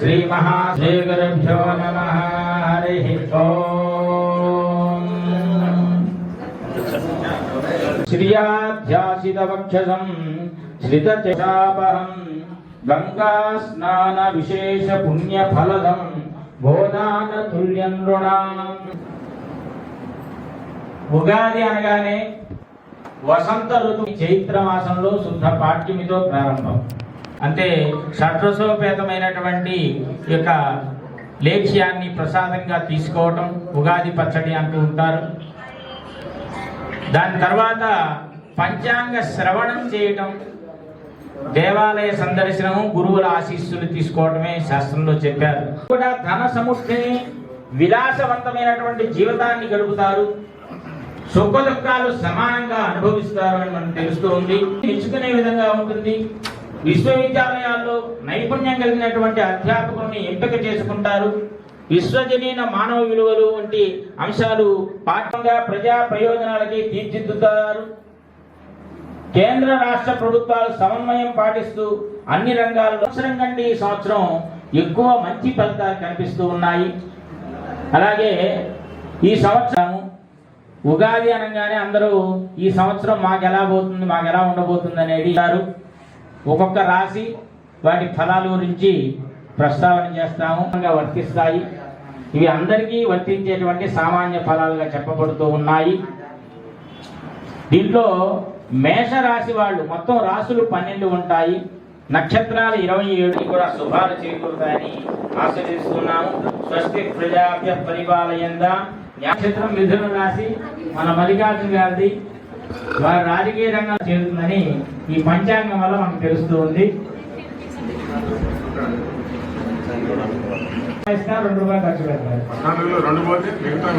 శ్రీ మహాశ్రీగురుభ్యో నమః. హరి ఓం. శ్రియాధ్యాసితవక్షసం శ్రితచశాపహం గంగా స్నాన విశేష పుణ్యఫలదం బోధాన తుల్యం రుణాం. ఉగాది అనగానే వసంత ఋతువు చైత్ర మాసంలో శుద్ధ పాఠ్యమితో ప్రారంభం. అంటే షడ్రసోపేతమైనటువంటి యొక్క లేఖ్యాన్ని ప్రసాదంగా తీసుకోవటం ఉగాది పచ్చడి అంటూ ఉంటారు. దాని తర్వాత పంచాంగ శ్రవణం చేయటం, దేవాలయ సందర్శనము, గురువుల ఆశీస్సులు తీసుకోవటమే శాస్త్రంలో చెప్పారు. కూడా ధన సముష్టిని విలాసవంతమైనటువంటి జీవితాన్ని గడుపుతారు, సుఖ దుఃఖాలు సమానంగా అనుభవిస్తారు అని మనకు తెలుస్తూ ఉంది. మెచ్చుకునే విధంగా ఉంటుంది. విశ్వవిద్యాలయాల్లో నైపుణ్యం కలిగినటువంటి అధ్యాపకుల్ని ఎంపిక చేసుకుంటారు. విశ్వజనీన మానవ విలువలు వంటి అంశాలు పాఠంగా ప్రజా ప్రయోజనాలకి తీర్చిదిద్దుతారు. కేంద్ర రాష్ట్ర ప్రభుత్వాలు సమన్వయం పాటిస్తూ అన్ని రంగాల్లో సంవత్సరం కంటే ఈ సంవత్సరం ఎక్కువ మంచి ఫలితాలు కనిపిస్తూ ఉన్నాయి. అలాగే ఈ సంవత్సరం ఉగాది అనగానే అందరూ ఈ సంవత్సరం మాకు ఎలా పోతుంది, మాకు ఎలా ఉండబోతుంది అనేది ఒక్కొక్క రాశి వాటి ఫలాల గురించి ప్రస్తావన చేస్తాము, వర్తిస్తాయి. ఇవి అందరికీ వర్తించేటువంటి సామాన్య ఫలాలుగా చెప్పబడుతూ ఉన్నాయి. దీంట్లో మేషరాశి వాళ్ళు మొత్తం రాశులు 12 ఉంటాయి, నక్షత్రాలు 27 కూడా శుభాలు చేకూరుతాయని ఆశీర్వదిస్తున్నాము. స్వస్తి ప్రజాభ్య పరిపాలయందా. నక్షత్రం మిథున రాశి, మన మల్లికార్జున గారిది. వారు రాజకీయ రంగంలో చేరుతుందని ఈ పంచాంగం వల్ల మనకు తెలుస్తూ ఉంది. ₹2 ఖర్చు పెడతారు.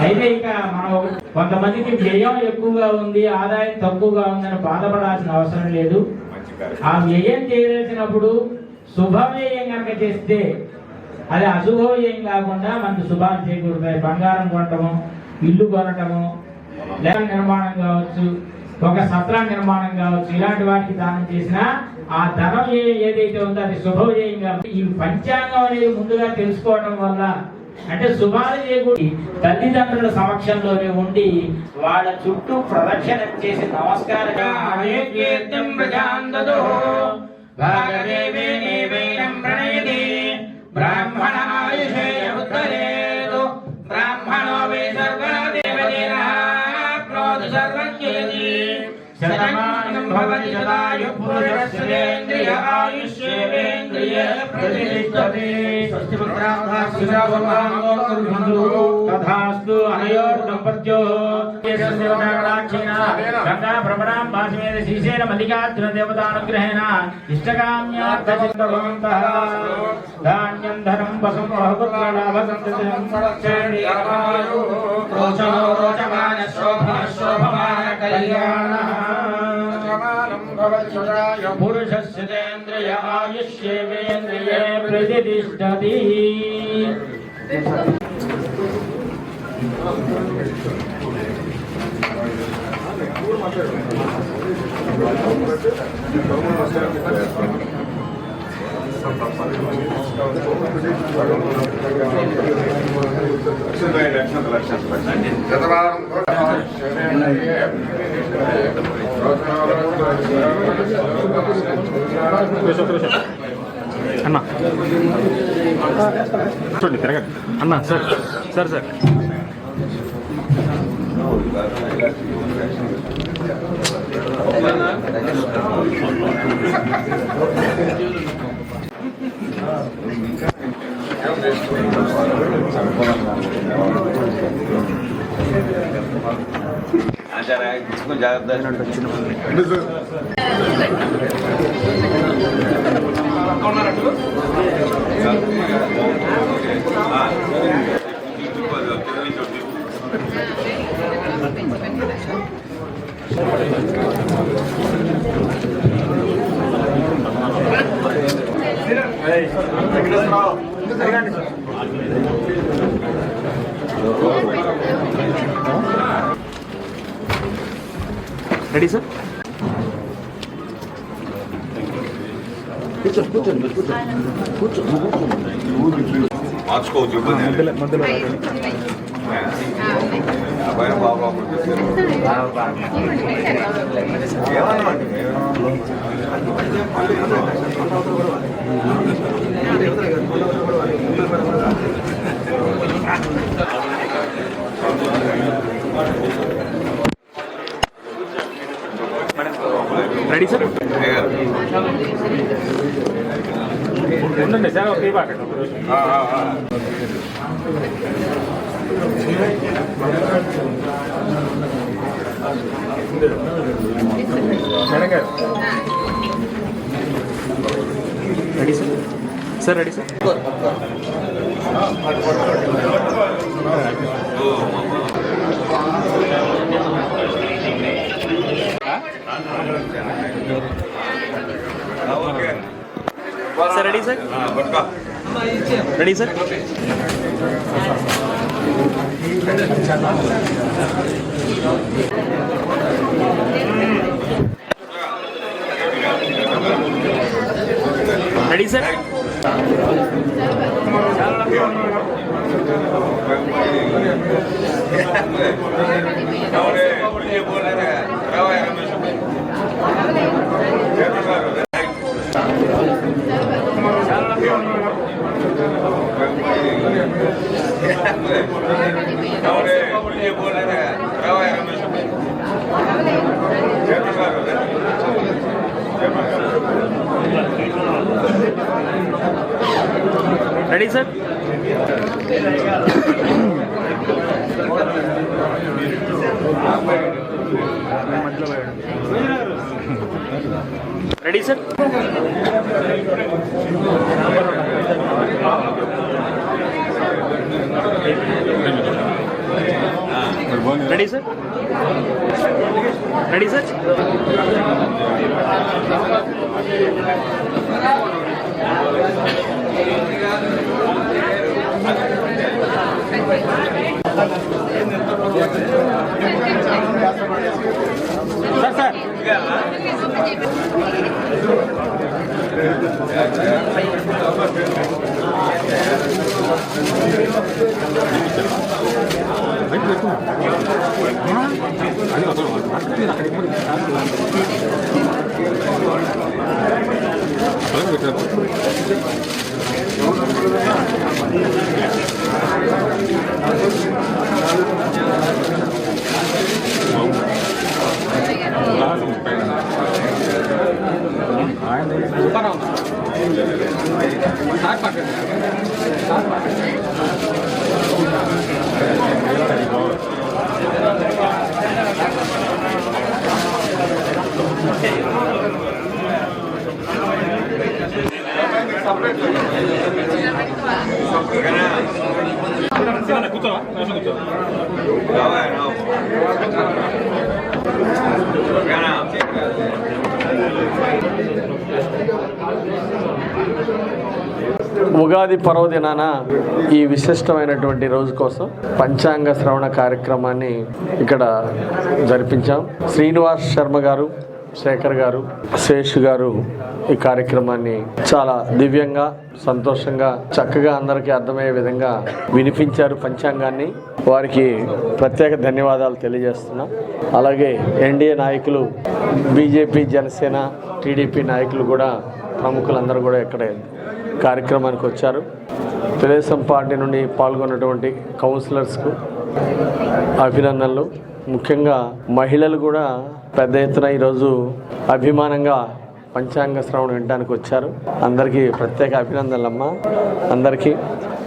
అయితే ఇక మనం కొంతమందికి వ్యయం ఎక్కువగా ఉంది, ఆదాయం తక్కువగా ఉందని బాధపడాల్సిన అవసరం లేదు. ఆ వ్యయం చేయదలిచినప్పుడు శుభవ్యయం కనుక చేస్తే అది అశుభవ్యయం కాకుండా మనకు శుభాలు చేకూరుతాయి. బంగారం కొనటము, ఇల్లు కొనటము, లేక నిర్మాణం కావచ్చు, ఒక సత్రం నిర్మాణం కావచ్చు, ఇలాంటి వాటికి దానం చేసిన ఆ ధనం ఏదైతే ఉందో అది శుభవ్యయం కాబట్టి ఈ పంచాంగం అనేది ముందుగా తెలుసుకోవడం వల్ల అంటే శుభాలు చేకూరి తల్లిదండ్రుల సమక్షంలోనే ఉండి వాళ్ళ చుట్టూ ప్రదక్షిణ చేసి నమస్కారం బ్రాహ్మణ బ్రాహ్మణో వే సర్వదేవదేన క్రోధ సర్వజ్ఞేతి శతమానం భవతి శతాయు పురుషస్యేంద్రియ ఆయుష్యేంద్రియే ప్రతిష్టతి. స్వస్తి తథాస్తు. అనయోర్ దంపత్యో గంగా భ్రమణాం భాషమేద శ్రీశైల మల్లికార్జున దేవతానుగ్రహేణ ఇష్టకామ్యార్థచిత్తభవంతః ధాన్యం ధనం వసం బహుపుత్రలాభసంతతిం రోచమాన శోభమాన కళ్యాణః పురుషస్యేంద్రియ ఆయుష్యేంద్రియే ప్రతిష్టతి. అన్నా చూడండి తిరగండి అన్నా. సార్ సార్ సార్ జాగ్రత్త రెడీ సార్. మార్చుకోవచ్చు ఇబ్బంది అబ్బాయి బాబు ఏమన్నమాట రెడీ సార్ ఉండండి సార్ ఒక ఈ బాగా మేడం గారు ready sir sir ready sir sir ready sir ready sir ready sir ready sir ready sir ready sir ready sir sir Ugadi పర్వదినాన ఈ విశిష్టమైనటువంటి రోజు కోసం పంచాంగ శ్రవణ కార్యక్రమాన్ని ఇక్కడ జరిపించాం. శ్రీనివాస్ శర్మ గారు, శేఖర్ గారు, శేష్ గారు ఈ కార్యక్రమాన్ని చాలా దివ్యంగా, సంతోషంగా, చక్కగా అందరికీ అర్థమయ్యే విధంగా వినిపించారు పంచాంగాన్ని. వారికి ప్రత్యేక ధన్యవాదాలు తెలియజేస్తున్నాం. అలాగే ఎన్డీఏ నాయకులు, బీజేపీ, జనసేన, టీడీపీ నాయకులు కూడా, ప్రముఖులందరూ కూడా ఇక్కడ కార్యక్రమానికి వచ్చారు. తెలుగుదేశం పార్టీ నుండి పాల్గొన్నటువంటి కౌన్సిలర్స్కు అభినందనలు. ముఖ్యంగా మహిళలు కూడా పెద్ద ఎత్తున ఈరోజు అభిమానంగా పంచాంగ శ్రవణం వినడానికి వచ్చారు. అందరికీ ప్రత్యేక అభినందనలమ్మా. అందరికీ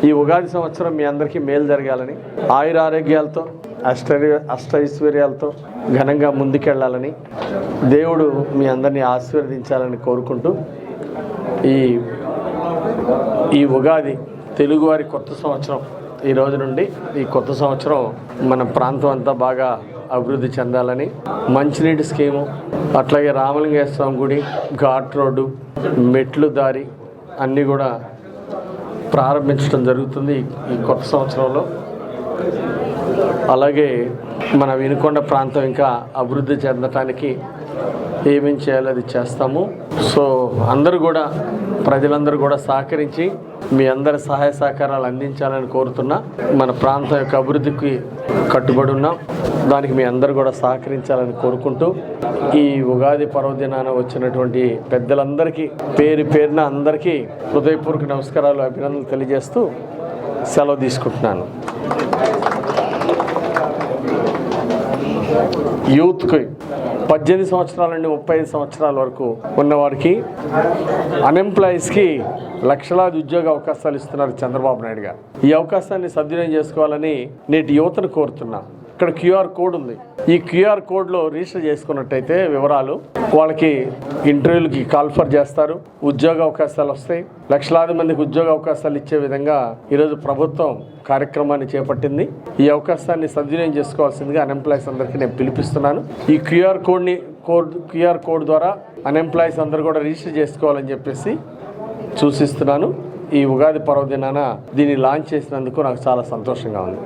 ఈ ఉగాది సంవత్సరం మీ అందరికీ మేలు జరగాలని, ఆయురారోగ్యాలతో, అష్టైశ్వర్యాలతో ఘనంగా ముందుకెళ్లాలని దేవుడు మీ అందరినీ ఆశీర్వదించాలని కోరుకుంటూ ఈ ఉగాది తెలుగువారి కొత్త సంవత్సరం ఈ రోజు నుండి ఈ కొత్త సంవత్సరం మన ప్రాంతం అంతా బాగా అభివృద్ధి చెందాలని, మంచినీటి స్కీము, అట్లాగే రామలింగేశ్వర స్వామి గుడి, ఘాట్ రోడ్డు, మెట్లు దారి అన్నీ కూడా ప్రారంభించడం జరుగుతుంది ఈ కొత్త సంవత్సరంలో. అలాగే మన వినుకొండ ప్రాంతం ఇంకా అభివృద్ధి చెందటానికి ఏమేం చేయాలో అది చేస్తాము. సో అందరూ కూడా ప్రజలందరూ కూడా సహకరించి మీ అందరి సహాయ సహకారాలు అందించాలని కోరుతున్నా. మన ప్రాంతం యొక్క అభివృద్ధికి కట్టుబడి ఉన్నాం. దానికి మీ అందరూ కూడా సహకరించాలని కోరుకుంటూ ఈ ఉగాది పర్వదినాన వచ్చినటువంటి పెద్దలందరికీ పేరు పేరున అందరికీ హృదయపూర్వక నమస్కారాలు, అభినందనలు తెలియజేస్తూ సెలవు తీసుకుంటున్నాను. యూత్కి 18 సంవత్సరాల నుండి 35 సంవత్సరాల వరకు ఉన్నవారికి అన్ఎంప్లాయీస్కి లక్షలాది ఉద్యోగ అవకాశాలు ఇస్తున్నారు చంద్రబాబు నాయుడు గారు. ఈ అవకాశాన్ని సద్వినియోగం చేసుకోవాలని నేటి యువతను కోరుతున్నా. ఇక్కడ క్యూఆర్ కోడ్ ఉంది. ఈ క్యూఆర్ కోడ్లో రిజిస్టర్ చేసుకున్నట్టయితే వివరాలు వాళ్ళకి ఇంటర్వ్యూలకి కాల్ఫర్ చేస్తారు, ఉద్యోగ అవకాశాలు వస్తాయి. లక్షలాది మందికి ఉద్యోగ అవకాశాలు ఇచ్చే విధంగా ఈరోజు ప్రభుత్వం కార్యక్రమాన్ని చేపట్టింది. ఈ అవకాశాన్ని సద్వినియోగం చేసుకోవాల్సిందిగా అన్ఎంప్లాయీస్ అందరికీ నేను పిలిపిస్తున్నాను. ఈ క్యూఆర్ కోడ్ ద్వారా అన్ఎంప్లాయీస్ అందరూ కూడా రిజిస్టర్ చేసుకోవాలని చెప్పేసి సూచిస్తున్నాను. ఈ ఉగాది పర్వదినాన దీన్ని లాంచ్ చేసినందుకు నాకు చాలా సంతోషంగా ఉంది.